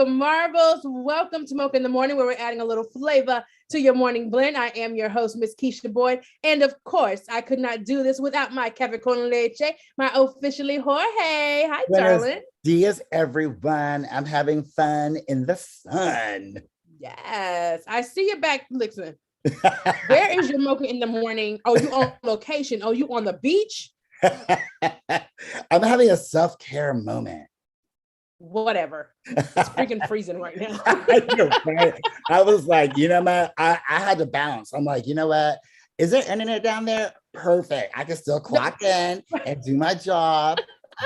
Mocha Marbles. Welcome to Mocha in the Morning, where we're adding a little flavor to your morning blend. I am your host, Miss Keisha Boyd. And of course, I could not do this without my café con leche, my officially Jorge. Hi, darling. Dias, everyone. I'm having fun in the sun. Yes, I see you back. Listen, where is your Mocha in the Morning? Oh, you on location? Oh, you on the beach? I'm having a self-care moment. Whatever. It's freaking freezing right now. I was like, you know what? I had to bounce. I'm like, you know what? Is there internet down there? Perfect. I can still clock in and do my job,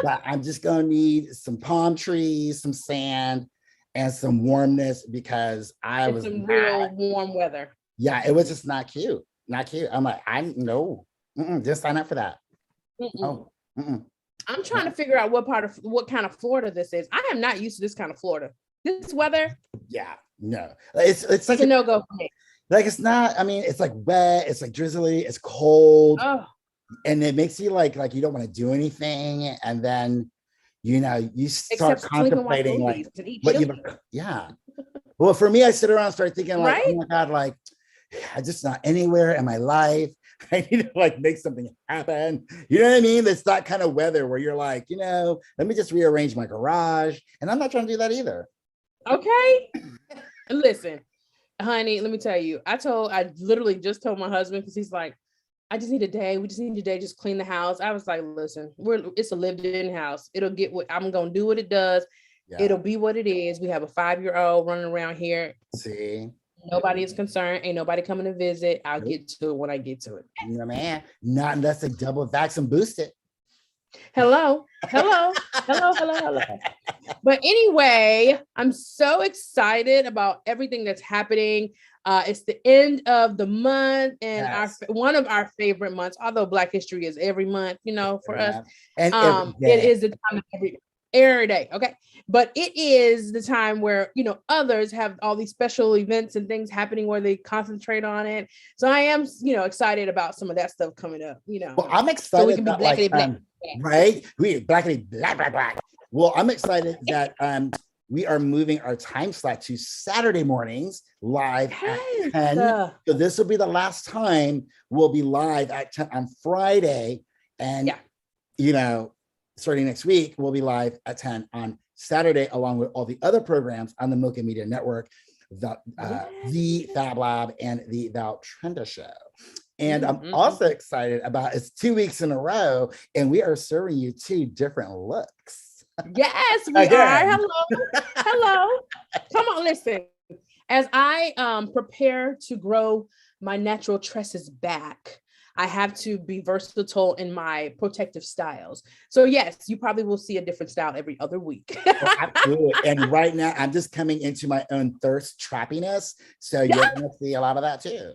but I'm just going to need some palm trees, some sand, and some warmness because it's some real warm weather. Yeah, it was just not cute. Not cute. I'm like, just sign up for that. Oh, I'm trying to figure out what kind of Florida this is. I am not used to this kind of Florida. This weather. Yeah, no, it's like a no-go for me. Like it's not. I mean, it's like wet. It's like drizzly. It's cold, and it makes you like you don't want to do anything, and then you start contemplating like what you. Yeah. Well, for me, I sit around and start thinking like, oh my God, like I'm just not anywhere in my life. I need to like make something happen. You know what I mean? It's that kind of weather where you're like, let me just rearrange my garage. And I'm not trying to do that either. Okay. Listen, honey, let me tell you, I literally just told my husband, because he's like, I just need a day. We just need a day, just clean the house. I was like, listen, it's a lived-in house. It'll get what I'm gonna do what it does. Yeah. It'll be what it is. We have a 5-year-old running around here. See? Nobody is concerned. Ain't nobody coming to visit. I'll get to it when I get to it. Yeah, man. Not unless they double vax and boost it. Hello. But anyway, I'm so excited about everything that's happening. It's the end of the month and one of our favorite months, although Black History is every month, for us. And it is the time of every day. Okay. But it is the time where, others have all these special events and things happening where they concentrate on it. So I am, excited about some of that stuff coming up, Well, I'm excited. So we can be blackity black. Right? We blackity black. Well, I'm excited that we are moving our time slot to Saturday mornings live at 10. So this will be the last time we'll be live at 10 on Friday. And, starting next week, we'll be live at 10 on Saturday, along with all the other programs on the Mocha Media Network, the Fab Lab and the Val Trenda Show. And I'm also excited about it's 2 weeks in a row, and we are serving you 2 different looks. Yes, we are. Hello. Come on, listen. As I prepare to grow my natural tresses back, I have to be versatile in my protective styles. So yes, you probably will see a different style every other week. Absolutely. And right now, I'm just coming into my own thirst trappiness. So you're going to see a lot of that too.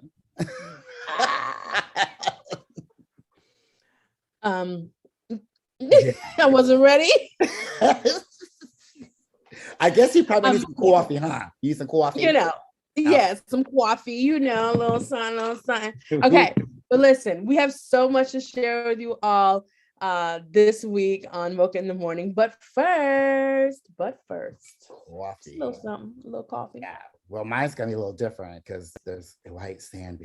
I wasn't ready. I guess you probably need some coffee, huh? You need some coffee? Yes, some coffee, a little something. Okay. But listen, we have so much to share with you all this week on Mocha in the Morning. But first, coffee. A little something, a little coffee. Yeah. Well, mine's gonna be a little different because there's a white sand.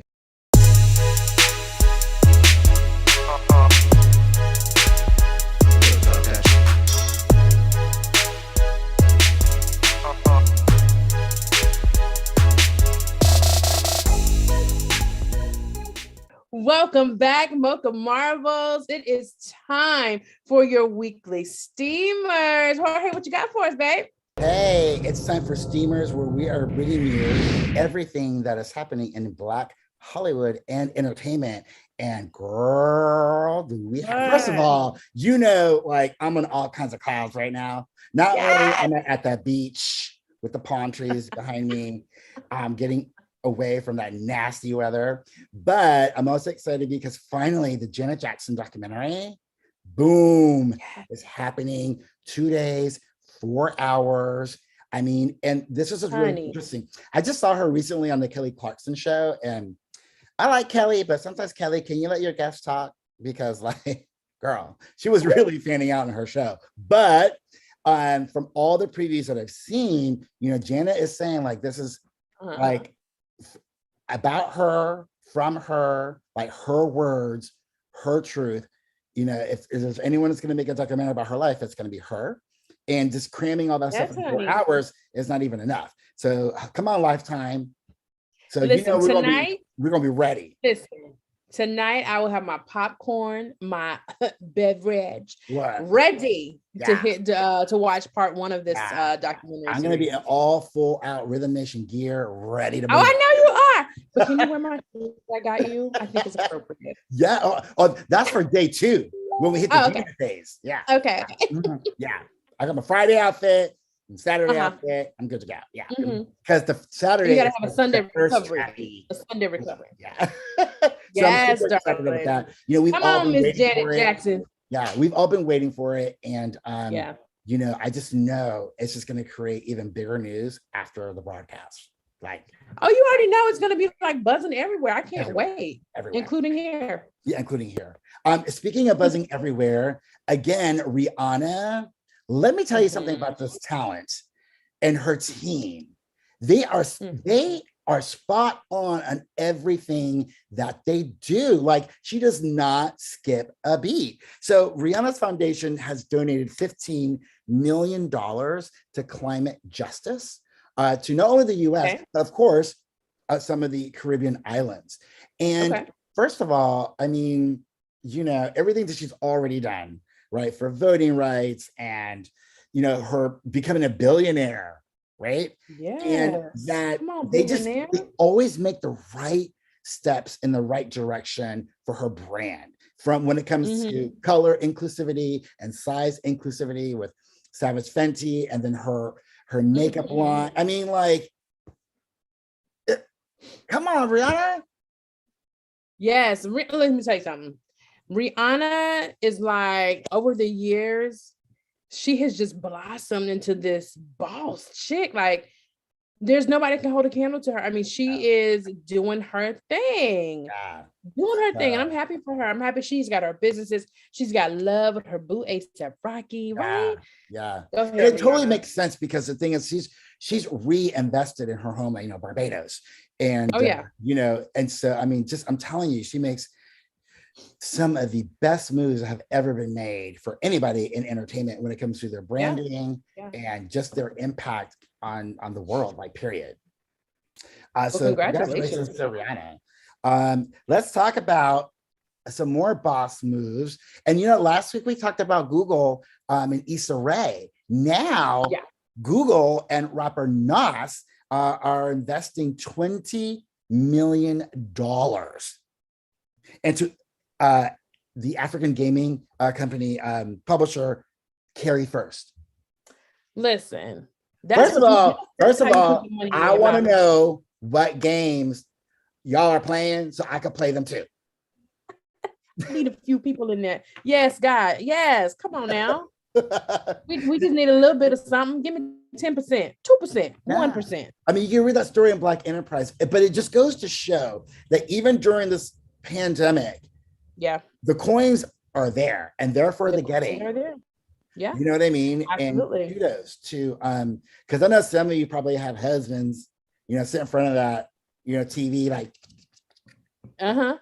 Welcome back, Mocha Marvels. It is time for your weekly steamers. Jorge, what you got for us, babe? Hey, it's time for Steamers, where we are bringing you everything that is happening in Black Hollywood and entertainment. And girl, do we have, first of all, I'm on all kinds of clouds right now. Not only am I at that beach with the palm trees behind me, I'm getting away from that nasty weather, but I'm also excited because finally the Janet Jackson documentary, boom, is happening. 2 days, 4 hours. I mean, and this is really interesting. I just saw her recently on the Kelly Clarkson show, and I like Kelly, but sometimes Kelly, can you let your guests talk? Because girl, she was really fanning out in her show. But from all the previews that I've seen, Janet is saying like this is like about her, from her, like her words, her truth. If there's anyone that's going to make a documentary about her life, it's going to be her. And just cramming all that stuff in 4 hours is not even enough. So come on, Lifetime. So listen, we're gonna be ready. Listen, tonight I will have my popcorn, my beverage ready to watch part 1 of this documentary. I'm gonna be in all full out Rhythm Nation gear, ready to. Oh, I know you are. But can you wear my shoes I got you? I think it's appropriate. Yeah. Oh, that's for day 2 when we hit the days. Yeah. Okay. Yeah. I got my Friday outfit and Saturday outfit. I'm good to go. Yeah. Because the Saturday. You gotta have a Sunday recovery. A Sunday recovery. Yeah. Yes, darling. We've Come all on, been Miss Janet Jackson. Yeah, we've all been waiting for it. And I just know it's just gonna create even bigger news after the broadcast. Like, oh, you already know it's gonna be like buzzing everywhere. I can't wait. Everywhere. Including here. Yeah, including here. Speaking of buzzing everywhere, again, Rihanna. Let me tell you something about this talent and her team. They are spot on everything that they do. Like, she does not skip a beat. So Rihanna's foundation has donated $15 million to climate justice, to not only the US, but of course, some of the Caribbean islands. And first of all, I mean, everything that she's already done, right, for voting rights and, her becoming a billionaire, right? Yeah. And that they always make the right steps in the right direction for her brand. From when it comes to color inclusivity and size inclusivity with Savage Fenty, and then her makeup line. I mean, like, come on, Rihanna. Yes, let me tell you something. Rihanna is like, over the years, she has just blossomed into this boss chick. Like, there's nobody can hold a candle to her. I mean, she is doing her thing. And I'm happy for her. I'm happy she's got her businesses. She's got love with her boo A$AP Rocky, right? Yeah. It totally makes sense, because the thing is, she's reinvested in her home, Barbados. And, and so, I mean, I'm telling you, she makes some of the best moves that have ever been made for anybody in entertainment when it comes to their branding and just their impact on the world, like, period. So congratulations to Rihanna. Let's talk about some more boss moves. And last week we talked about Google and Issa Rae. Now Google and rapper Nas are investing $20 million into the African gaming company publisher Carry First. Listen, first of all, I want to know what games y'all are playing so I could play them too. I need a few people in there. Yes, God. Yes, come on now. we just need a little bit of something. Give me 10%, 2%, 1%. I mean, you can read that story in Black Enterprise, but it just goes to show that even during this pandemic, the coins are there, and therefore the getting. Are there. Yeah. You know what I mean? Absolutely. And kudos to because I know some of you probably have husbands, sit in front of that, TV, like so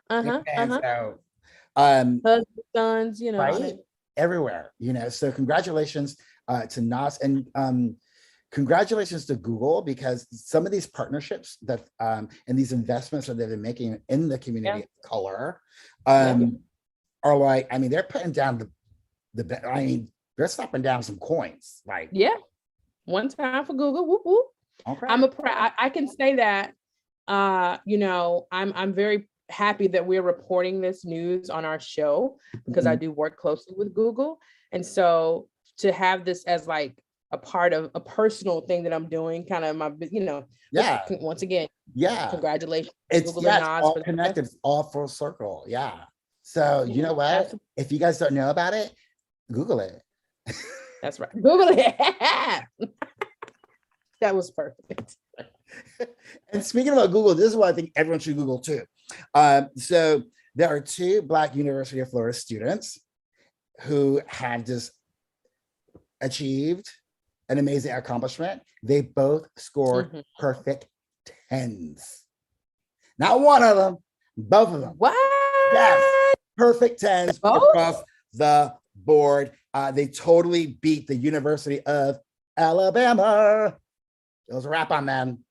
husbands, sons, right? Everywhere, So congratulations to Nas, and congratulations to Google, because some of these partnerships that and these investments that they've been making in the community of color are like, I mean, they're putting down they're slapping down some coins. Like, one time for Google. Whoop, whoop. Okay. I can say that I'm very happy that we're reporting this news on our show, because I do work closely with Google. And so to have this as like a part of a personal thing that I'm doing, kind of my, once again, congratulations. It's all connected, it's all full circle. Yeah. So you know what? Absolutely. If you guys don't know about it, Google it. That's right. Google it. That was perfect. And speaking about Google, this is what I think everyone should Google too. So there are 2 Black University of Florida students who have just achieved an amazing accomplishment. They both scored perfect 10s. Not one of them, both of them. What? Yes, perfect 10s across the board. They totally beat the University of Alabama. It was a wrap on them.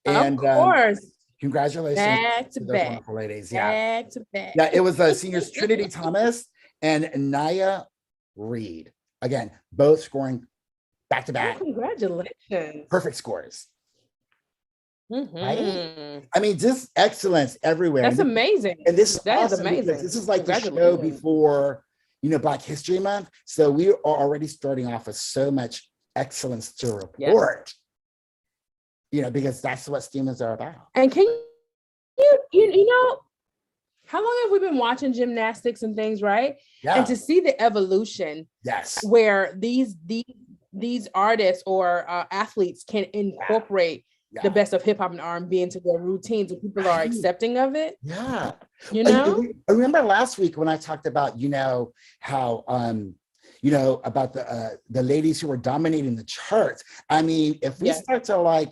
And of course. Congratulations back to those back. wonderful ladies. Back to back. Yeah, it was seniors Trinity Thomas and Naya Reed. Again, both scoring back to back. Congratulations. Perfect scores. Right? I mean, just excellence everywhere. That's amazing. And this is that awesome is amazing. This is like the show before, Black History Month. So we are already starting off with so much excellence to report. Because that's what Steamers are about. And can you know, how long have we been watching gymnastics and things, right? Yeah. And to see the evolution, where these artists or athletes can incorporate the best of hip hop and R&B into their routines, and people are accepting of it. Yeah, I remember last week when I talked about how about the ladies who were dominating the charts. I mean, if we start to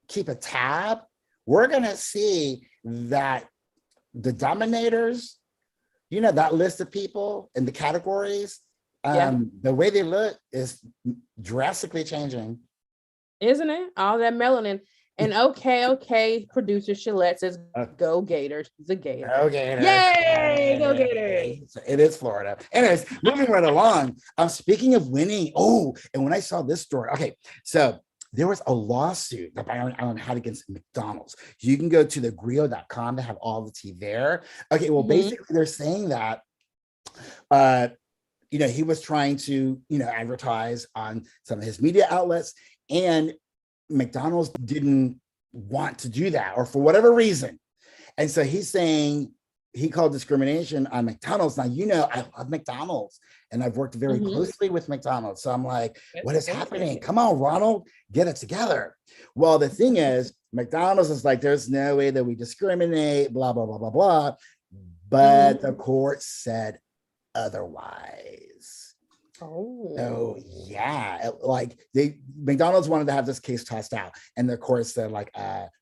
keep a tab, we're gonna see that the dominators, that list of people in the categories, the way they look is drastically changing. Isn't it? All that melanin. And okay, producer Shalette says, go Gators. She's a Gator. Go Gators. Yay, go Gators. It is Florida. Anyways, moving right along. Speaking of winning, and when I saw this story, so there was a lawsuit that Byron Allen had against McDonald's. You can go to thegrio.com to have all the tea there. Okay, well, basically they're saying that, he was trying to, advertise on some of his media outlets, and McDonald's didn't want to do that, or for whatever reason. And so he's saying he called discrimination on McDonald's. Now, I love McDonald's and I've worked very closely with McDonald's. So I'm like, what is happening? Come on, Ronald, get it together. Well, the thing is, McDonald's is like, there's no way that we discriminate, blah, blah, blah, blah, blah. But the court said otherwise. Oh yeah, McDonald's wanted to have this case tossed out, and the court said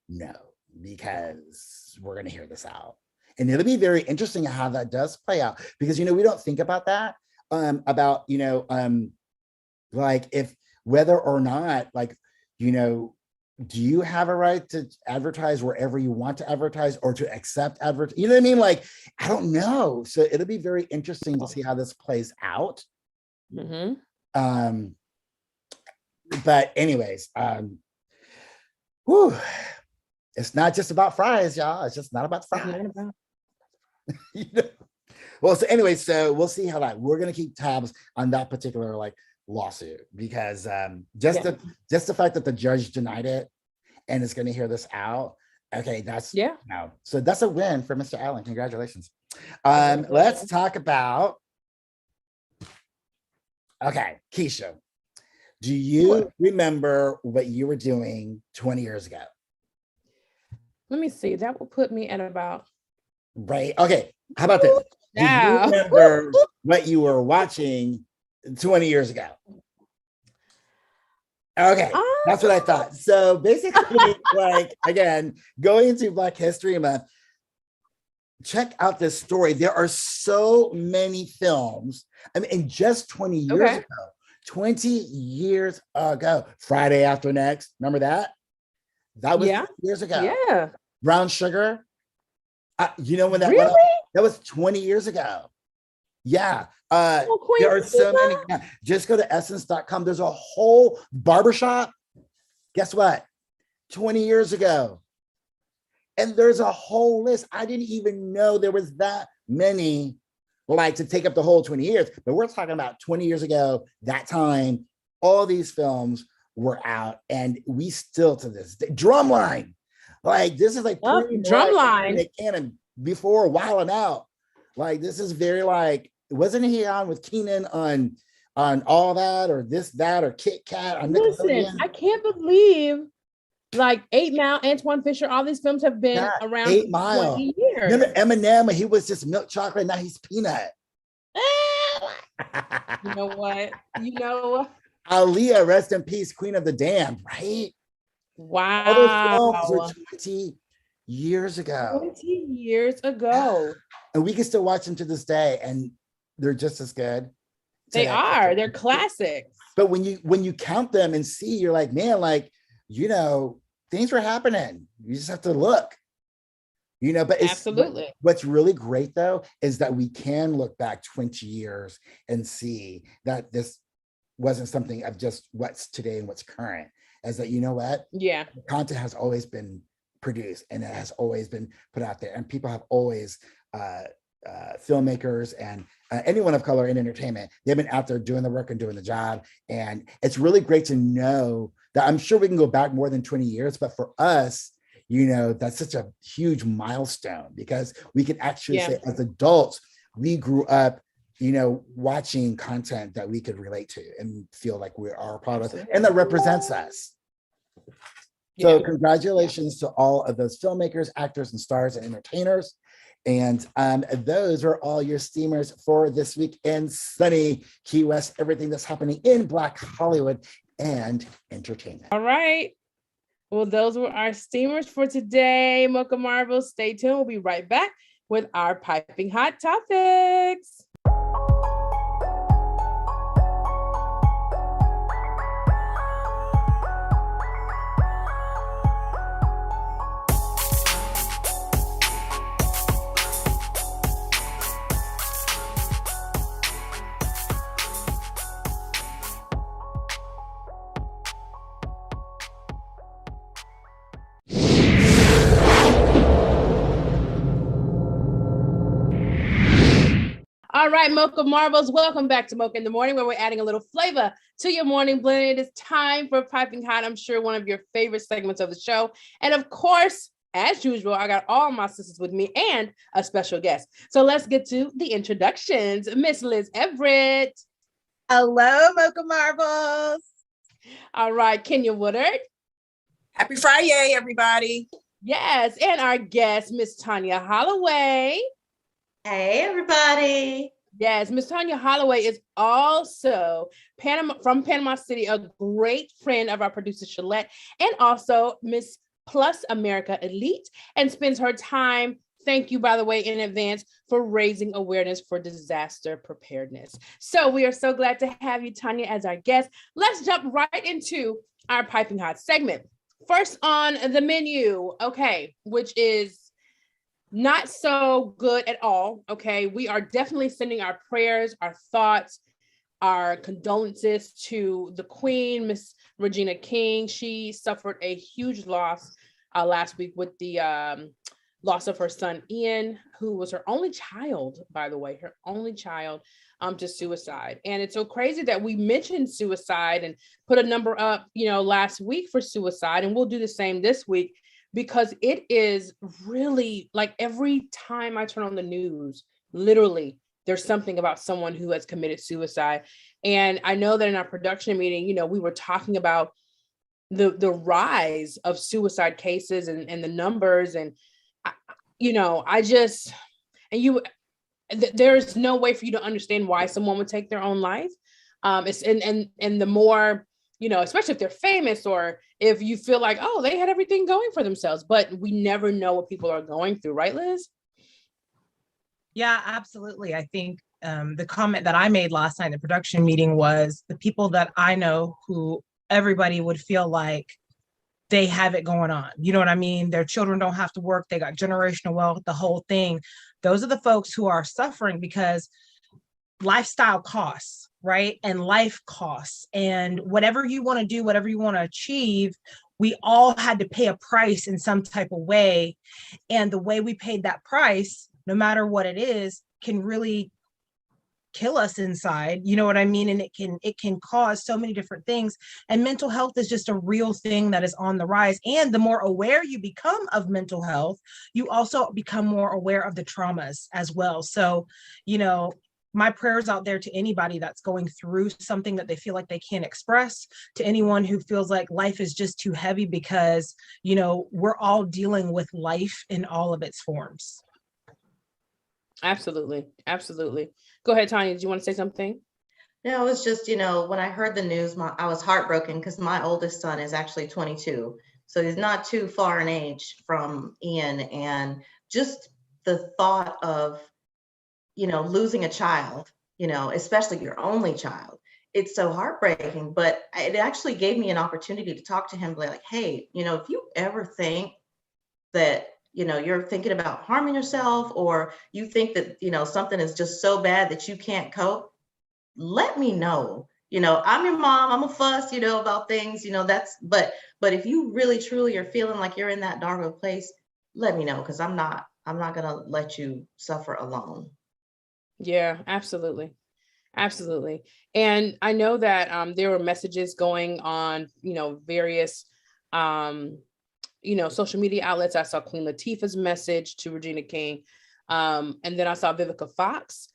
no, because we're going to hear this out, and it'll be very interesting how that does play out, because we don't think about that about if whether or not do you have a right to advertise wherever you want to advertise, or to accept advert? You know what I mean? I don't know. So it'll be very interesting to see how this plays out. But anyways, it's not just about fries, y'all. It's just not about fries. Well, so anyway, so we'll see how we're gonna keep tabs on that particular lawsuit, because just the fact that the judge denied it and is going to hear this out. Okay, that's so that's a win for Mr. Allen. Congratulations. Let's talk about. Okay, Keisha, do you remember what you were doing 20 years ago? Let me see. That will put me at about. Right. Okay. How about this? Do you remember what you were watching 20 years ago? Okay, that's what I thought. So basically, again, going into Black History Month, check out this story. There are so many films. I mean, in just 20 years ago, Friday After Next, remember that? That was years ago. Yeah. Brown Sugar. When that went up? That was 20 years ago. Yeah. There are so many. Just go to essence.com. There's a whole barbershop. Guess what? 20 years ago. And there's a whole list. I didn't even know there was that many, to take up the whole 20 years. But we're talking about 20 years ago, that time, all these films were out. And we still, to this day, Drumline. This is Drumline. Canon before Wildin' Out. This is very wasn't he on with Keenan on All That or This, That, or Kit Kat? Listen, I can't believe 8 Mile, Antoine Fisher, all these films have been around 8 Mile. 20 years. Remember Eminem, he was just milk chocolate, now he's peanut. You know what? Aaliyah, rest in peace, Queen of the Damned, right? Wow. All those films were 20 years ago. 20 years ago. And we can still watch them to this day, and they're just as good. They are. They're classics. But when you count them and see, you're like, man, like, you know, things were happening. You just have to look. You know, but it's absolutely what's really great though is that we can look back 20 years and see that this wasn't something of just what's today and what's current. As that, you know what? Yeah. Content has always been produced and it has always been put out there, and people have always filmmakers and anyone of color in entertainment, they've been out there doing the work and doing the job. And it's really great to know that. I'm sure we can go back more than 20 years, but for us, you know, that's such a huge milestone because we can actually say as adults, we grew up, you know, watching content that we could relate to and feel like we are a part of, and that represents us. So congratulations to all of those filmmakers, actors, and stars and entertainers. And those are all your steamers for this week in sunny Key West, everything that's happening in Black Hollywood and entertainment. All right. Well, those were our steamers for today. Mocha Marvels, stay tuned. We'll be right back with our piping hot topics. All right, Mocha Marvels, welcome back to Mocha in the Morning, where we're adding a little flavor to your morning blend. It is time for Piping Hot. I'm sure one of your favorite segments of the show. And of course, as usual, I got all my sisters with me and a special guest. So let's get to the introductions. Miss Liz Everett. Hello, Mocha Marvels. All right, Kenya Woodard. Happy Friday, everybody. Yes, and our guest, Miss Tanya Holloway. Hey, everybody. Yes, Miss Tanya Holloway is also from Panama City, a great friend of our producer, Shalette, and also Miss Plus America Elite, and spends her time, thank you, by the way, in advance, for raising awareness for disaster preparedness. So we are so glad to have you, Tanya, as our guest. Let's jump right into our Piping Hot segment. First on the menu, okay, which is not so good at all. Okay, we are definitely sending our prayers, our thoughts, our condolences to the Queen, Miss Regina King. She suffered a huge loss last week with the loss of her son Ian, who was her only child, by the way, to suicide. And it's so crazy that we mentioned suicide and put a number up, you know, last week for suicide, and we'll do the same this week. Because it is really like every time I turn on the news, literally, there's something about someone who has committed suicide. And I know that in our production meeting, you know, we were talking about the rise of suicide cases and the numbers. And, you know, there's no way for you to understand why someone would take their own life. And the more, you know, especially if they're famous or if you feel like, oh, they had everything going for themselves, but we never know what people are going through. Right, Liz? Yeah, absolutely. I think the comment that I made last night in the production meeting was the people that I know who everybody would feel like they have it going on. You know what I mean? Their children don't have to work. They got generational wealth, the whole thing. Those are the folks who are suffering because lifestyle costs, right? And life costs, and whatever you want to do, whatever you want to achieve, we all had to pay a price in some type of way. And the way we paid that price, no matter what it is, can really kill us inside. You know what I mean? And it can cause so many different things. And mental health is just a real thing that is on the rise. And the more aware you become of mental health, you also become more aware of the traumas as well. So, you know, my prayers out there to anybody that's going through something that they feel like they can't express, to anyone who feels like life is just too heavy, because, you know, we're all dealing with life in all of its forms. Absolutely. Absolutely. Go ahead, Tanya. Do you want to say something? No, it was just, when I heard the news, I was heartbroken because my oldest son is actually 22. So he's not too far in age from Ian. And just the thought of, losing a child, especially your only child, it's so heartbreaking. But it actually gave me an opportunity to talk to him, like, hey, if you ever think that, you're thinking about harming yourself, or you think that, something is just so bad that you can't cope, let me know. I'm your mom. I'm a fuss, about things, but if you really truly are feeling like you're in that dark of a place, let me know, because I'm not gonna let you suffer alone. Yeah, absolutely. Absolutely. And I know that there were messages going on, various social media outlets. I saw Queen Latifah's message to Regina King. And then I saw Vivica Fox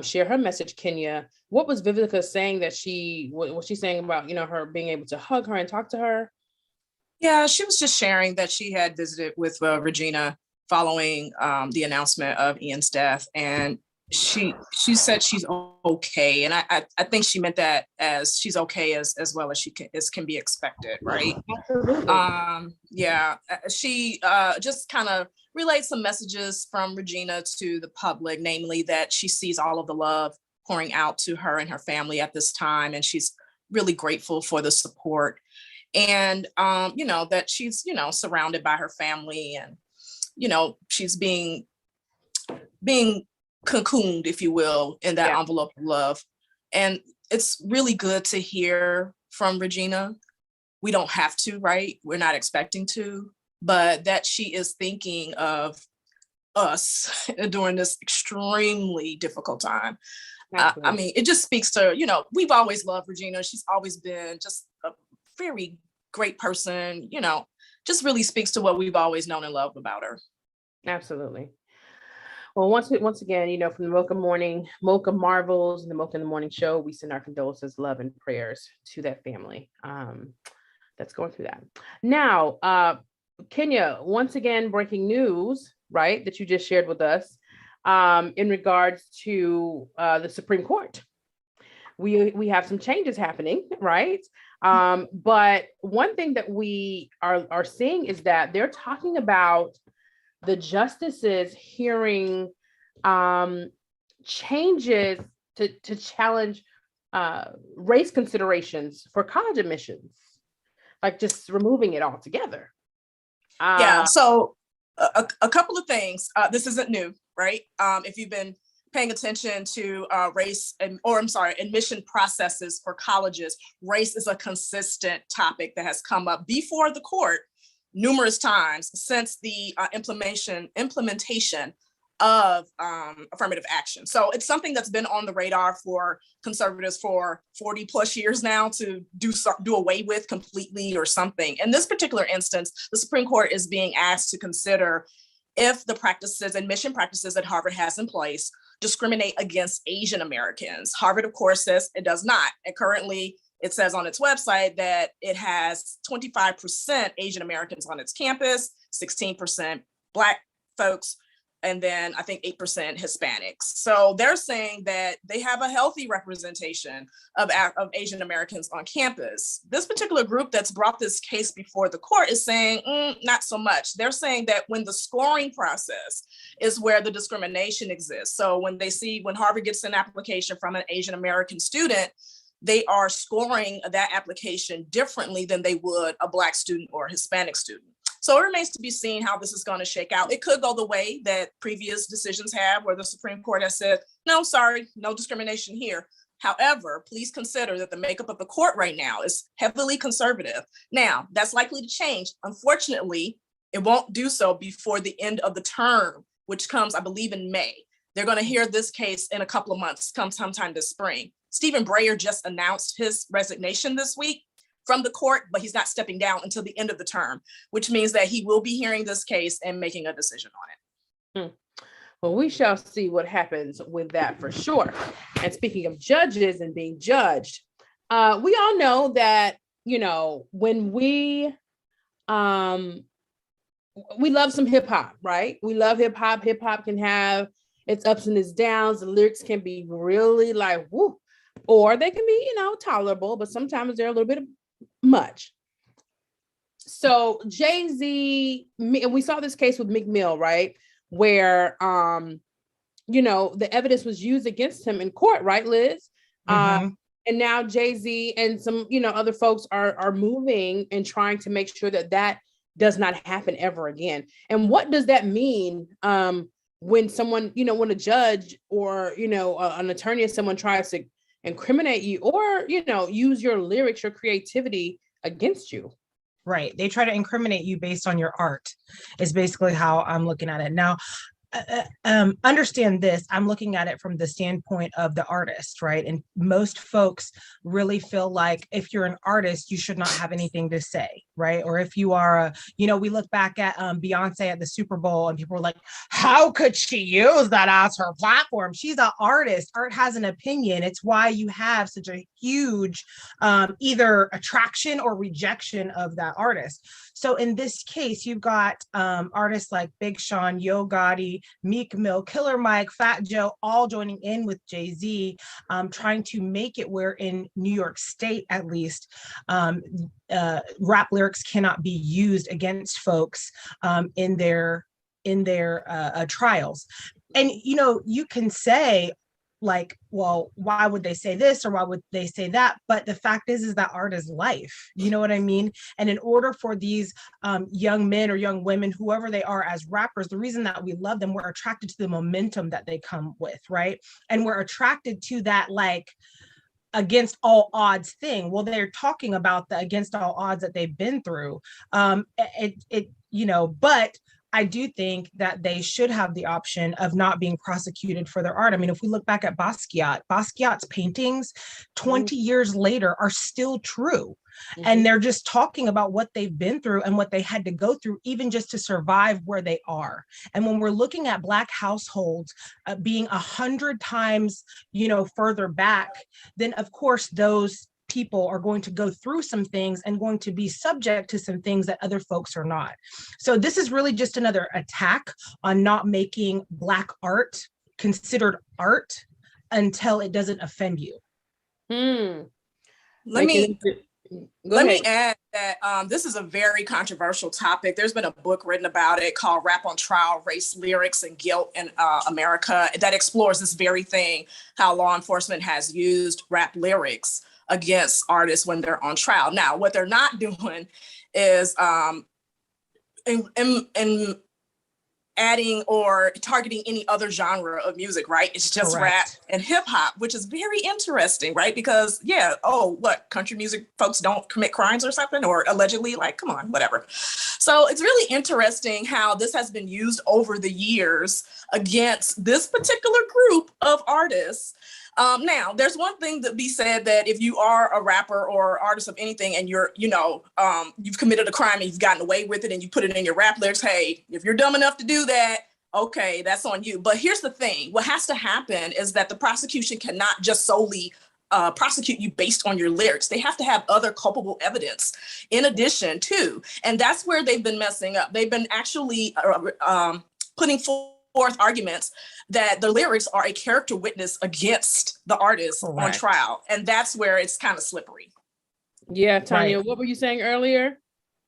share her message, Kenya. What was Vivica saying that what was she saying about, her being able to hug her and talk to her? Yeah, she was just sharing that she had visited with Regina following the announcement of Ian's death. And she said she's okay. And I think she meant that as she's okay as well as can be expected, right? Absolutely. Yeah, she just kind of relayed some messages from Regina to the public, namely that she sees all of the love pouring out to her and her family at this time, and she's really grateful for the support. And that she's surrounded by her family, and she's being cocooned, if you will, in that envelope of love. And it's really good to hear from Regina. We don't have to, right? We're not expecting to, but that she is thinking of us during this extremely difficult time. I mean, it just speaks to, we've always loved Regina. She's always been just a very great person, just really speaks to what we've always known and loved about her. Absolutely. Well, once again, from the Mocha Marvels and the Mocha in the Morning show, we send our condolences, love, and prayers to that family that's going through that. Now, Kenya, once again, breaking news, right, that you just shared with us in regards to the Supreme Court. We have some changes happening, right? But one thing that we are seeing is that they're talking about the justices hearing changes to challenge race considerations for college admissions, like just removing it altogether. Yeah, so a couple of things. This isn't new, right? If you've been paying attention to admission processes for colleges, race is a consistent topic that has come up before the court numerous times since the implementation of affirmative action. So it's something that's been on the radar for conservatives for 40 plus years now to do away with completely or something. In this particular instance, the Supreme Court is being asked to consider if the admission practices that Harvard has in place discriminate against Asian Americans. Harvard, of course, says it does not. And currently, it says on its website that it has 25% Asian Americans on its campus, 16% Black folks, and then I think 8% Hispanics. So they're saying that they have a healthy representation of Asian Americans on campus. This particular group that's brought this case before the court is saying, not so much. They're saying that when the scoring process is where the discrimination exists. So when Harvard gets an application from an Asian American student, they are scoring that application differently than they would a Black student or a Hispanic student. So it remains to be seen how this is going to shake out. It could go the way that previous decisions have, where the Supreme Court has said, no, sorry, no discrimination here. However, please consider that the makeup of the court right now is heavily conservative. Now, that's likely to change. Unfortunately, it won't do so before the end of the term, which comes, I believe, in May. They're going to hear this case in a couple of months, come sometime this spring. Stephen Breyer just announced his resignation this week from the court, but he's not stepping down until the end of the term, which means that he will be hearing this case and making a decision on it. Well, we shall see what happens with that for sure. And speaking of judges and being judged, we all know that, when we love some hip hop, right? We love hip hop. Hip hop can have its ups and its downs. The lyrics can be really like, woo. or they can be, tolerable, but sometimes they're a little bit much. So Jay-Z, and we saw this case with Meek Mill, right? Where, the evidence was used against him in court, right, Liz? And now Jay-Z and some, other folks are moving and trying to make sure that does not happen ever again. And what does that mean when someone, when a judge or, an attorney or someone tries to incriminate you or, use your lyrics, your creativity against you? Right. They try to incriminate you based on your art is basically how I'm looking at it. Now, understand this, I'm looking at it from the standpoint of the artist, right? And most folks really feel like if you're an artist, you should not have anything to say, right? Or if you are we look back at Beyonce at the Super Bowl and people were like, how could she use that as her platform? She's an artist. Art has an opinion. It's why you have such a huge either attraction or rejection of that artist. So in this case, you've got artists like Big Sean, Yo Gotti, Meek Mill, Killer Mike, Fat Joe, all joining in with Jay-Z, trying to make it where in New York State, at least, rap lyrics cannot be used against folks in their trials. And, you can say, like, well, why would they say this or why would they say that? But the fact is that art is life. You know what I mean? And in order for these young men or young women, whoever they are as rappers, the reason that we love them, we're attracted to the momentum that they come with, right? And we're attracted to that, like, against all odds thing. Well, they're talking about the against all odds that they've been through. But I do think that they should have the option of not being prosecuted for their art. I mean, if we look back at Basquiat's paintings 20 years later are still true. And they're just talking about what they've been through and what they had to go through, even just to survive where they are. And when we're looking at Black households being 100 times, further back, then of course those people are going to go through some things and going to be subject to some things that other folks are not. So this is really just another attack on not making Black art considered art until it doesn't offend you. Let me add that this is a very controversial topic. There's been a book written about it called Rap on Trial, Race, Lyrics, and Guilt in America that explores this very thing, how law enforcement has used rap lyrics against artists when they're on trial. Now, what they're not doing is in adding or targeting any other genre of music, right? It's just rap and hip hop, which is very interesting, right? Because country music folks don't commit crimes or something, or allegedly, like, come on, whatever. So it's really interesting how this has been used over the years against this particular group of artists. Now, there's one thing to be said that if you are a rapper or artist of anything and you're, you've committed a crime and you've gotten away with it and you put it in your rap lyrics, hey, if you're dumb enough to do that, okay, that's on you. But here's the thing. What has to happen is that the prosecution cannot just solely prosecute you based on your lyrics. They have to have other culpable evidence in addition to, and that's where they've been messing up. They've been actually putting forth arguments that the lyrics are a character witness against the artist on trial. And that's where it's kind of slippery. Yeah, Tanya, what were you saying earlier?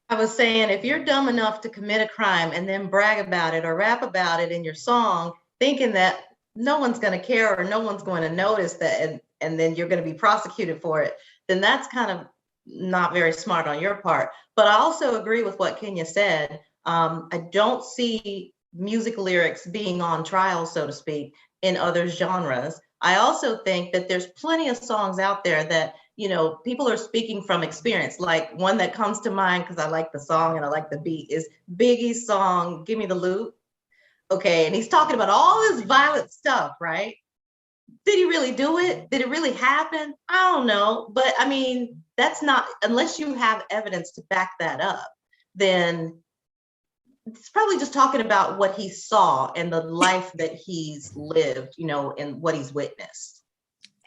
I was saying, if you're dumb enough to commit a crime and then brag about it or rap about it in your song, thinking that no one's going to care or no one's going to notice that, and then you're going to be prosecuted for it, then that's kind of not very smart on your part. But I also agree with what Kenya said. I don't see music lyrics being on trial, so to speak, in other genres. I also think that there's plenty of songs out there that, people are speaking from experience. Like one that comes to mind, because I like the song and I like the beat, is Biggie's song, Give Me the Loot. Okay, and he's talking about all this violent stuff, right? Did he really do it? Did it really happen? I don't know. But I mean, that's not, unless you have evidence to back that up, then it's probably just talking about what he saw and the life that he's lived, and what he's witnessed.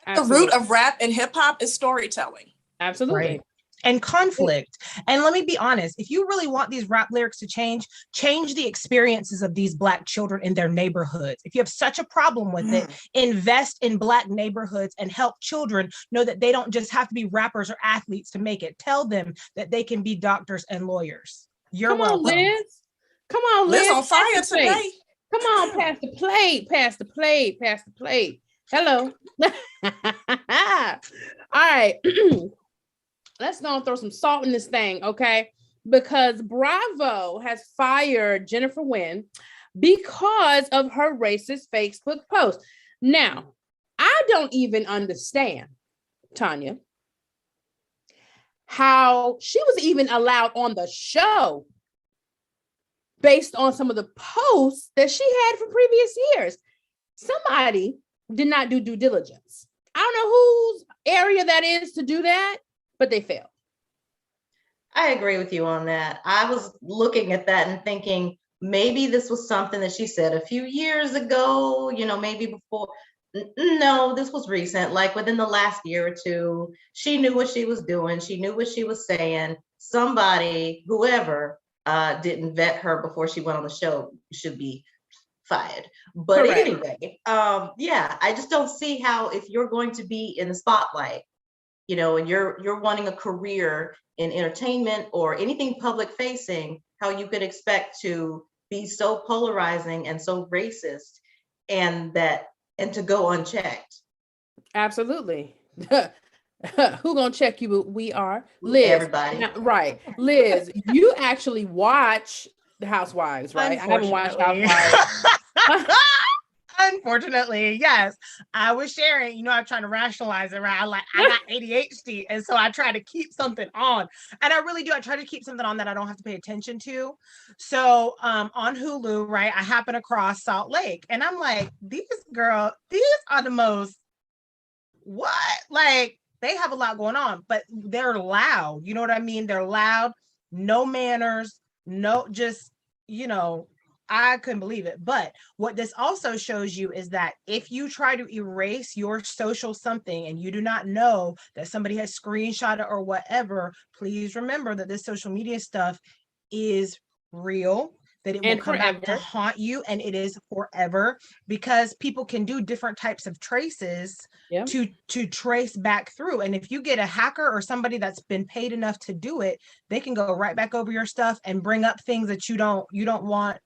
Absolutely. The root of rap and hip hop is storytelling. Absolutely. Right. and conflict. And let me be honest, if you really want these rap lyrics to change the experiences of these Black children in their neighborhoods. If you have such a problem with it, invest in Black neighborhoods and help children know that they don't just have to be rappers or athletes to make it. Tell them that they can be doctors and lawyers. You're welcome. Liz. Come on, Liz. Liz on fire today. Come on, pass the plate, pass the plate, pass the plate. Hello. All right. Let's go and throw some salt in this thing, okay? Because Bravo has fired Jennifer Wynn because of her racist Facebook post. Now, I don't even understand, Tanya, how she was even allowed on the show based on some of the posts that she had from previous years. Somebody did not do due diligence. I don't know whose area that is to do that, but they failed. I agree with you on that. I was looking at that and thinking maybe this was something that she said a few years ago, maybe before. No, this was recent, like within the last year or two. She knew what she was doing. She knew what she was saying. Somebody, whoever, didn't vet her before she went on the show should be fired. But Correct. Anyway, I just don't see how, if you're going to be in the spotlight, and you're wanting a career in entertainment or anything public facing, how you could expect to be so polarizing and so racist and to go unchecked. Absolutely. Who gonna check you? We are Liz. Everybody. Right. Liz, you actually watch the Housewives, right? I haven't watched Housewives. Unfortunately, yes. I was sharing, I'm trying to rationalize it, right? I got ADHD. And so I try to keep something on. And I really do. I try to keep something on that I don't have to pay attention to. So on Hulu, right, I happen across Salt Lake. And I'm like, these are the most, what? Like, they have a lot going on, but they're loud. You know what I mean? They're loud, no manners, I couldn't believe it. But what this also shows you is that if you try to erase your social something and you do not know that somebody has screenshot it or whatever, please remember that this social media stuff is real, that it will come back to haunt you, and it is forever, because people can do different types of traces to trace back through. And if you get a hacker or somebody that's been paid enough to do it, they can go right back over your stuff and bring up things that you don't want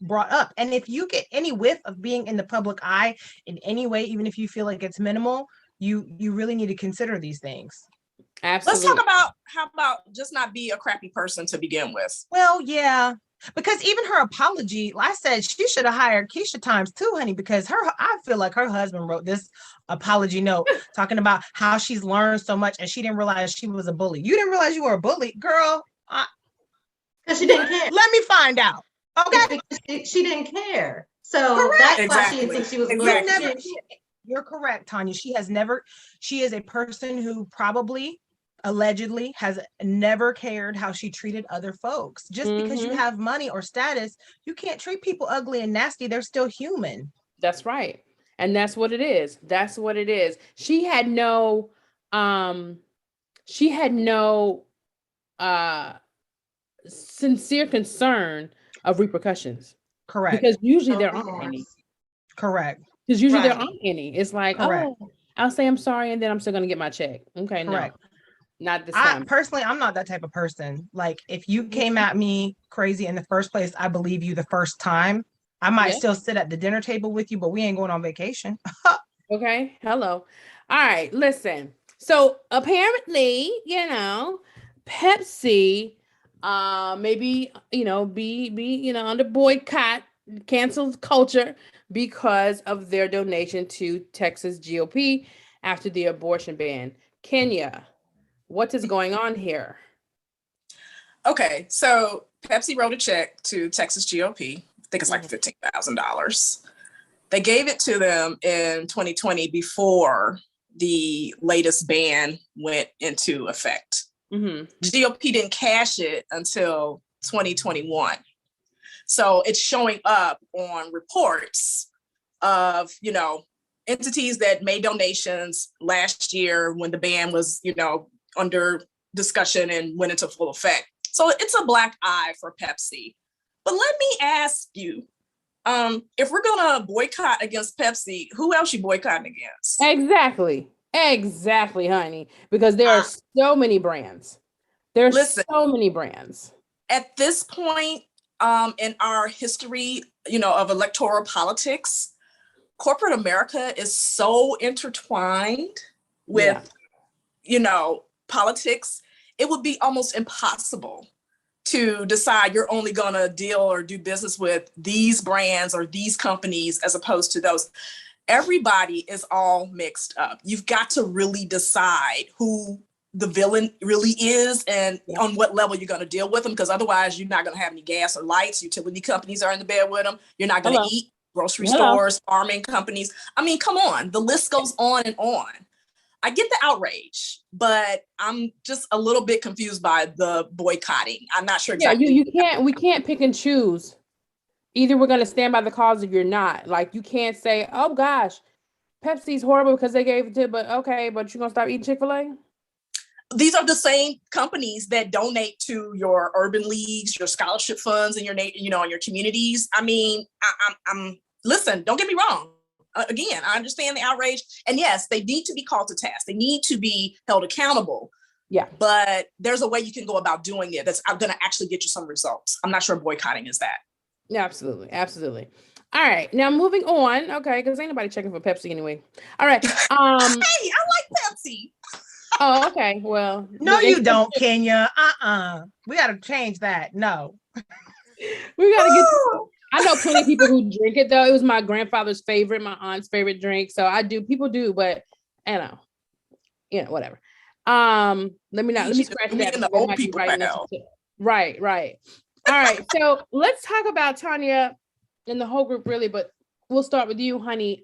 brought up. And if you get any whiff of being in the public eye in any way, even if you feel like it's minimal, you really need to consider these things. Absolutely. Let's talk about how about just not be a crappy person to begin with. Well, yeah, because even her apology, I said she should have hired Keisha times 2, honey, because I feel like her husband wrote this apology note talking about how she's learned so much and she didn't realize she was a bully. You didn't realize you were a bully, girl? Because she didn't care. Let me find out. Okay. She didn't care. So correct. That's why she didn't think she was bullied. You're correct, Tanya. She is a person who probably allegedly has never cared how she treated other folks. Just because you have money or status, you can't treat people ugly and nasty. They're still human. That's right. And that's what it is. That's what it is. She had no sincere concern of repercussions. Correct. Because usually there aren't any. Correct. Because usually there aren't any. It's like, correct. I'll say I'm sorry and then I'm still going to get my check. Okay, correct. No, not this time. Personally, I'm not that type of person. Like, if you came at me crazy in the first place, I believe you the first time. I might still sit at the dinner table with you, but we ain't going on vacation. Okay, hello. All right, listen. So apparently, Pepsi maybe be under boycott, cancel culture because of their donation to Texas GOP after the abortion ban. Kenya, what is going on here? Okay, so Pepsi wrote a check to Texas GOP. I think it's like $15,000. They gave it to them in 2020 before the latest ban went into effect. GOP didn't cash it until 2021. So it's showing up on reports of, entities that made donations last year when the ban was, under discussion and went into full effect. So it's a black eye for Pepsi. But let me ask you, if we're gonna boycott against Pepsi, who else you boycotting against? Exactly, honey. Because there are so many brands. There's so many brands. At this point, in our history, of electoral politics, corporate America is so intertwined with, politics. It would be almost impossible to decide you're only going to deal or do business with these brands or these companies as opposed to those. Everybody is all mixed up. You've got to really decide who the villain really is and on what level you're going to deal with them, because otherwise you're not going to have any gas or lights. Utility companies are in the bed with them. You're not going to eat. Grocery stores, farming companies. I mean, come on. The list goes on and on. I get the outrage, but I'm just a little bit confused by the boycotting. I'm not sure exactly. Yeah, we can't pick and choose. Either we're going to stand by the cause or you're not. Like, you can't say, oh gosh, Pepsi's horrible because they gave it to, but okay, but you're going to stop eating Chick-fil-A? These are the same companies that donate to your urban leagues, your scholarship funds, and your, in your communities. I mean, I'm listen, don't get me wrong. Again, I understand the outrage. And yes, they need to be called to task. They need to be held accountable. Yeah. But there's a way you can go about doing it that's going to actually get you some results. I'm not sure boycotting is that. Yeah, absolutely. Absolutely. All right. Now moving on. Okay. Because ain't nobody checking for Pepsi anyway. All right. Hey, I like Pepsi. Oh, okay. Well. No, you don't, Kenya. We got to change that. No. We got to get... I know plenty of people who drink it though. It was my grandfather's favorite, my aunt's favorite drink. So people do, but whatever. Let me scratch that. The old people right. All right. So let's talk about Tanya and the whole group really, but we'll start with you, honey.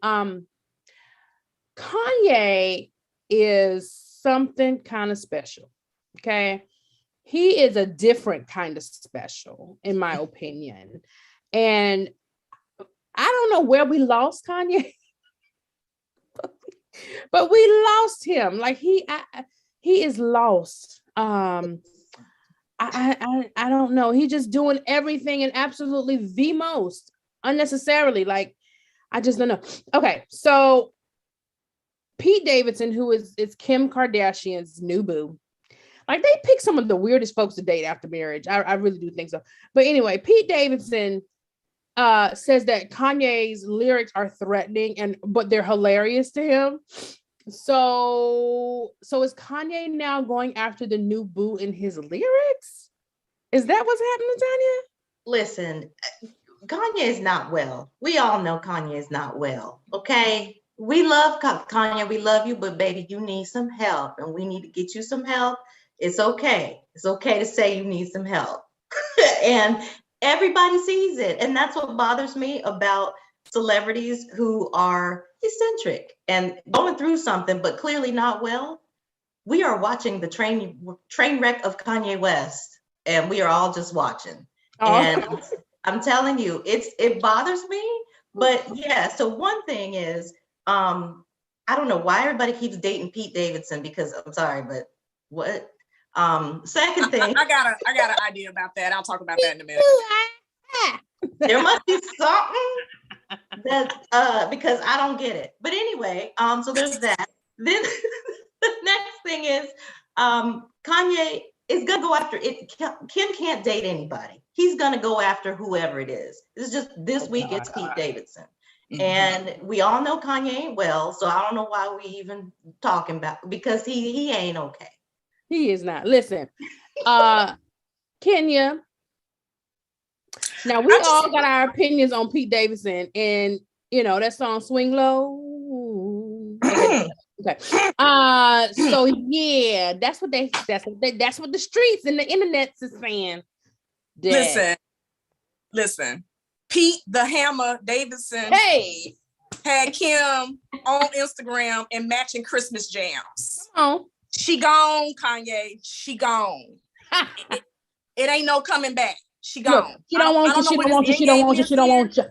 Kanye is something kind of special. Okay. He is a different kind of special, in my opinion. And I don't know where we lost Kanye, but we lost him. Like he is lost. I don't know. He's just doing everything and absolutely the most unnecessarily. Like, I just don't know. Okay, so Pete Davidson, who is Kim Kardashian's new boo. Like, they pick some of the weirdest folks to date after marriage. I really do think so. But anyway, Pete Davidson says that Kanye's lyrics are threatening but they're hilarious to him. So is Kanye now going after the new boo in his lyrics? Is that what's happening, Tanya? Listen, Kanye is not well. We all know Kanye is not well. Okay, we love Kanye. We love you, but baby, you need some help, and we need to get you some help. It's okay. It's okay to say you need some help, and everybody sees it. And that's what bothers me about celebrities who are eccentric and going through something, but clearly not well. We are watching the train wreck of Kanye West, and we are all just watching. Oh. And I'm telling you, it bothers me. But yeah, so one thing is, I don't know why everybody keeps dating Pete Davidson, because I'm sorry, but what? Second thing, I got an idea about that. I'll talk about that in a minute. There must be something that because I don't get it. But anyway, so there's that. Then the next thing is Kanye is gonna go after it. Kim can't date anybody. He's gonna go after whoever it is. It's just this week it's Pete Davidson. Mm-hmm. And we all know Kanye ain't well, so I don't know why we even talking about, because he ain't okay. He is not. Listen, Kenya. Now we all got our opinions on Pete Davidson, and that song "Swing Low." Okay. So yeah, that's what the streets and the internet is saying. Listen. Pete the Hammer Davidson had Kim on Instagram and matching Christmas jams. Oh. She gone, Kanye. She gone. It ain't no coming back. She gone. Look, she don't want you. She don't want you. She don't want you. She don't want you.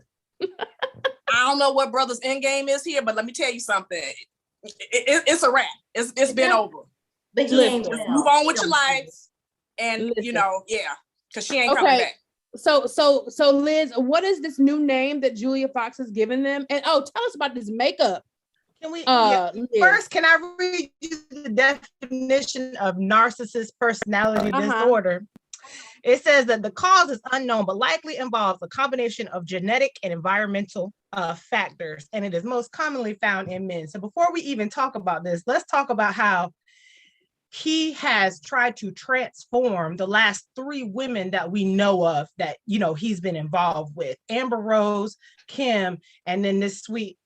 I don't know what brother's end game is here, but let me tell you something. It's a wrap. It's been over. But he ain't Just well. move on with your life. And Listen. Yeah, because she ain't coming back. So Liz, what is this new name that Julia Fox has given them? And tell us about this makeup. Can we first, can I read you the definition of narcissist personality disorder? It says that the cause is unknown, but likely involves a combination of genetic and environmental factors, and it is most commonly found in men. So before we even talk about this, let's talk about how he has tried to transform the last 3 women that we know of that, he's been involved with: Amber Rose, Kim, and then this sweet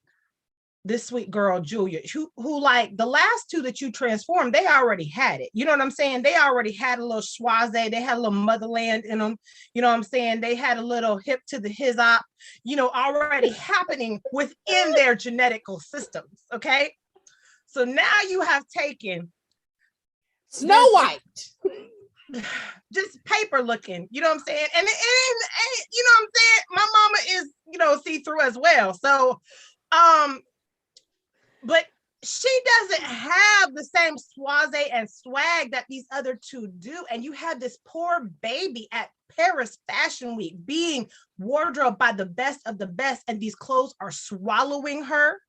girl, Julia, who like the last 2 that you transformed, they already had it. You know what I'm saying? They already had a little schwaze. They had a little motherland in them. You know what I'm saying? They had a little hip to the his op, already happening within their genetical systems. Okay. So now you have taken Snow White, just paper looking, you know what I'm saying? And you know what I'm saying? My mama is, see-through as well. So, but she doesn't have the same suave and swag that these other 2 do. And you have this poor baby at Paris Fashion Week being wardrobed by the best of the best, and these clothes are swallowing her.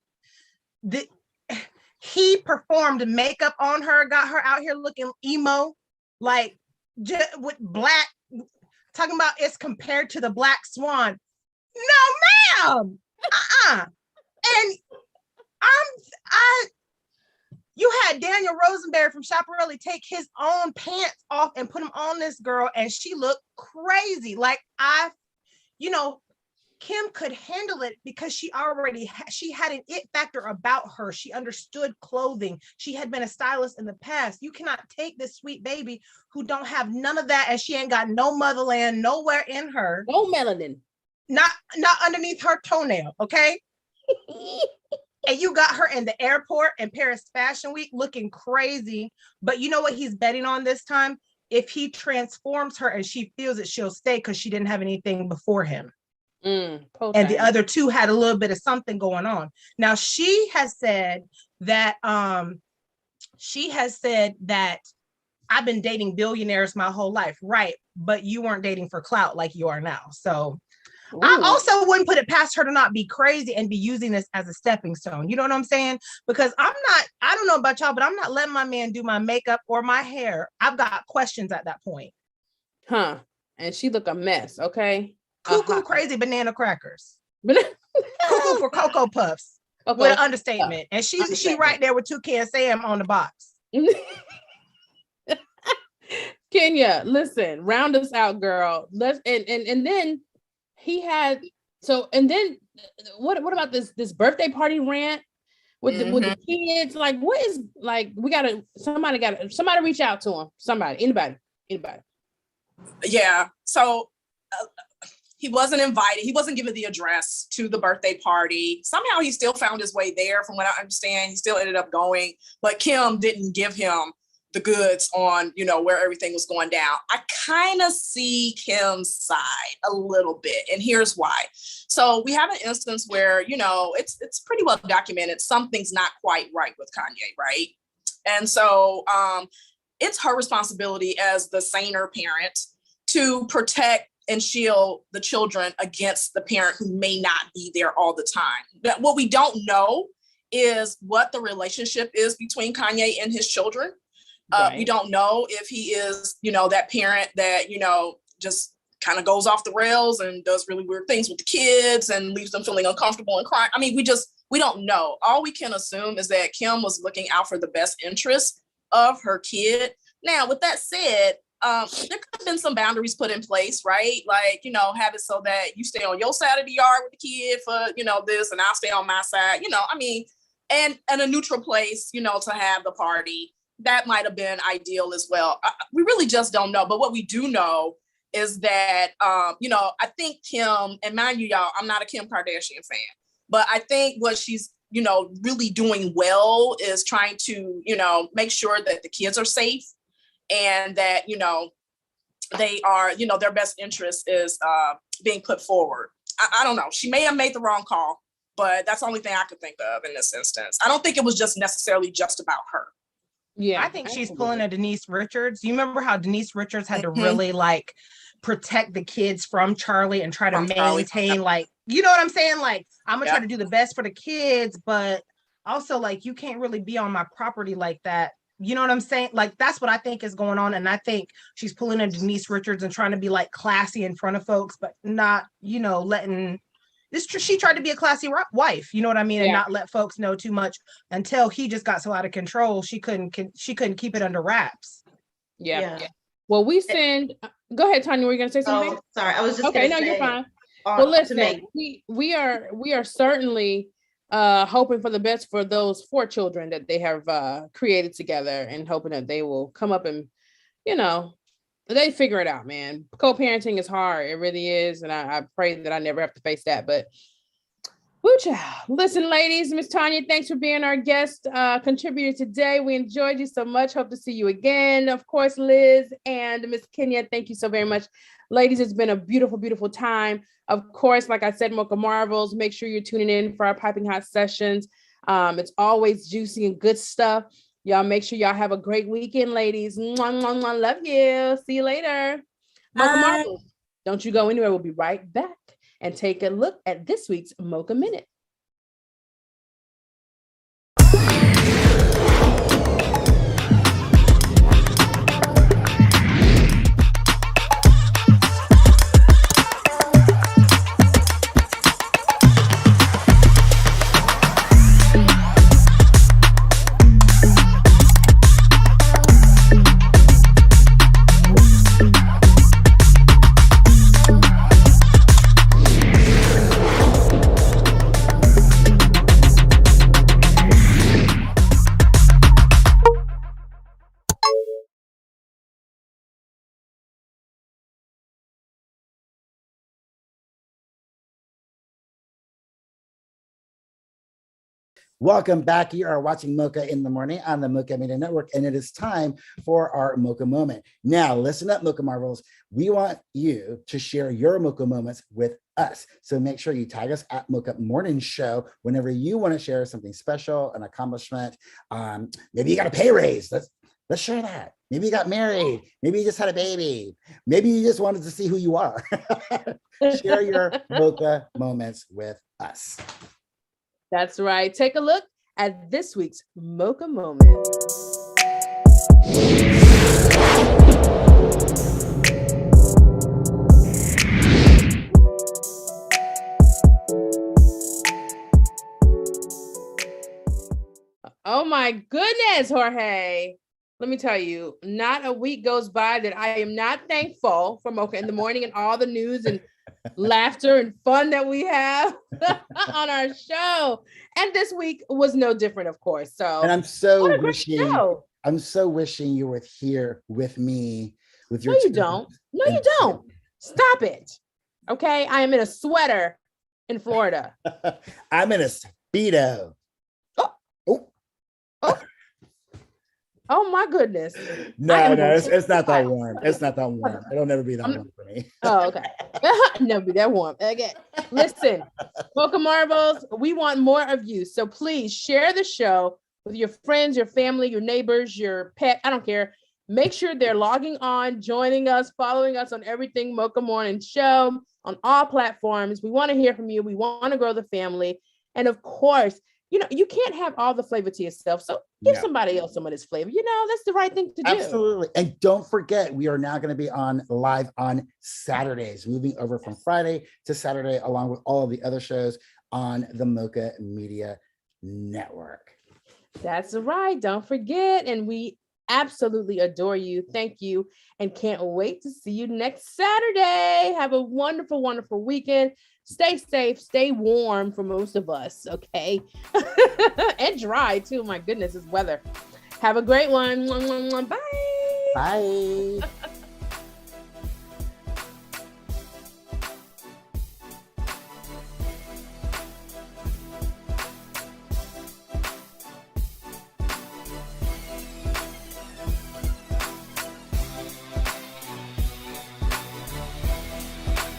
He performed makeup on her, got her out here looking emo, like just with black, talking about it's compared to the Black Swan. No, ma'am. And you had Daniel Rosenberry from Chaparelli take his own pants off and put them on this girl, and she looked crazy. Like Kim could handle it because she had an it factor about her. She understood clothing. She had been a stylist in the past. You cannot take this sweet baby who don't have none of that, and she ain't got no motherland nowhere in her. No melanin. Not underneath her toenail, okay? And you got her in the airport in Paris Fashion Week looking crazy. But you know what he's betting on this time? If he transforms her and she feels it, she'll stay because she didn't have anything before him. And the other 2 had a little bit of something going on. Now she has said that I've been dating billionaires my whole life, right? But you weren't dating for clout like you are now. So ooh. I also wouldn't put it past her to not be crazy and be using this as a stepping stone. You know what I'm saying? Because I don't know about y'all, but I'm not letting my man do my makeup or my hair. I've got questions at that point. And she look a mess, okay? Cuckoo crazy banana crackers. Cuckoo for Cocoa Puffs. With an understatement. And she right there with Toucan Sam on the box. Kenya, listen, round us out, girl. Let's and then he had what about this birthday party rant with the kids? Like, what is, like, somebody reach out to him. Anybody. Yeah. So he wasn't invited. He wasn't given the address to the birthday party. Somehow he still found his way there, from what I understand. He still ended up going, but Kim didn't give him the goods on, where everything was going down. I kind of see Kim's side a little bit, and here's why. So we have an instance where, it's pretty well documented. Something's not quite right with Kanye, right? And so it's her responsibility as the saner parent to protect and shield the children against the parent who may not be there all the time. What we don't know is what the relationship is between Kanye and his children. Right. We don't know if he is, that parent that, just kind of goes off the rails and does really weird things with the kids and leaves them feeling uncomfortable and crying. I mean, we don't know. All we can assume is that Kim was looking out for the best interest of her kid. Now, with that said, there could have been some boundaries put in place, right? Like, have it so that you stay on your side of the yard with the kid for, this, and I'll stay on my side, and a neutral place, to have the party. That might have been ideal as well. We really just don't know. But what we do know is that, I think Kim, and mind you, y'all, I'm not a Kim Kardashian fan, but I think what she's, really doing well is trying to, make sure that the kids are safe, and that, they are, their best interest is being put forward. I don't know. She may have made the wrong call, but that's the only thing I could think of in this instance. I don't think it was just necessarily just about her. Yeah. I think she's pulling a Denise Richards. You remember how Denise Richards had to really like protect the kids from Charlie and try to maintain like, you know what I'm saying? Like, I'm gonna try to do the best for the kids, but also like you can't really be on my property like that. You know what I'm saying? Like, that's what I think is going on. And I think she's pulling a Denise Richards and trying to be like classy in front of folks, but not, you know, letting this. She tried to be a classy wife, you know what I mean? And not let folks know too much until he just got so out of control. She couldn't keep it under wraps. Yeah. Well, we send, go ahead, Tanya, were you going to say something? Oh, sorry. I was just okay. No, you're fine. Well, listen, we are certainly hoping for the best for those 4 children that they have created together, and hoping that they will come up and, you know, they figure it out, man. Co-parenting is hard. It really is. And I pray that I never have to face that. But woo child. Listen, ladies, Miss Tanya, thanks for being our guest contributor today. We enjoyed you so much. Hope to see you again. Of course, Liz and Miss Kenya, thank you so very much. Ladies, it's been a beautiful, beautiful time. Of course, like I said, Mocha Marvels, make sure you're tuning in for our Piping Hot sessions. It's always juicy and good stuff. Y'all make sure y'all have a great weekend, ladies. Mwah, mwah, mwah. Love you. See you later. Mocha Marvels, don't you go anywhere. We'll be right back and take a look at this week's Mocha Minute. Welcome back. You are watching Mocha in the Morning on the Mocha Media Network, and it is time for our Mocha Moment. Now, listen up, Mocha Marvels. We want you to share your Mocha moments with us. So make sure you tag us at Mocha Morning Show whenever you want to share something special, an accomplishment. Maybe you got a pay raise. Let's share that. Maybe you got married. Maybe you just had a baby. Maybe you just wanted to see who you are. Share your Mocha moments with us. That's right. Take a look at this week's Mocha Moment. Oh my goodness, Jorge. Let me tell you, not a week goes by that I am not thankful for Mocha in the Morning and all the news and laughter and fun that we have on our show. And this week was no different, of course. So, and I'm so wishing you were here with me with your No, you don't. Stop it. Okay. I am in a sweater in Florida. I'm in a Speedo. Oh my goodness. No, it's not that warm. It's not that warm. It'll never be that warm for me. Oh, okay. Never be that warm. Okay. Listen, Mocha Marvels, we want more of you. So please share the show with your friends, your family, your neighbors, your pet. I don't care. Make sure they're logging on, joining us, following us on everything Mocha Morning Show on all platforms. We want to hear from you. We want to grow the family. And of course, you know, you can't have all the flavor to yourself. So give somebody else some of this flavor. You know, that's the right thing to do. Absolutely. And don't forget, we are now going to be live on Saturdays, moving over from Friday to Saturday, along with all of the other shows on the Mocha Media Network. That's right. Don't forget. And we absolutely adore you. Thank you. And can't wait to see you next Saturday. Have a wonderful, wonderful weekend. Stay safe, stay warm for most of us, okay? And dry too. My goodness, it's weather. Have a great one. Bye. Bye.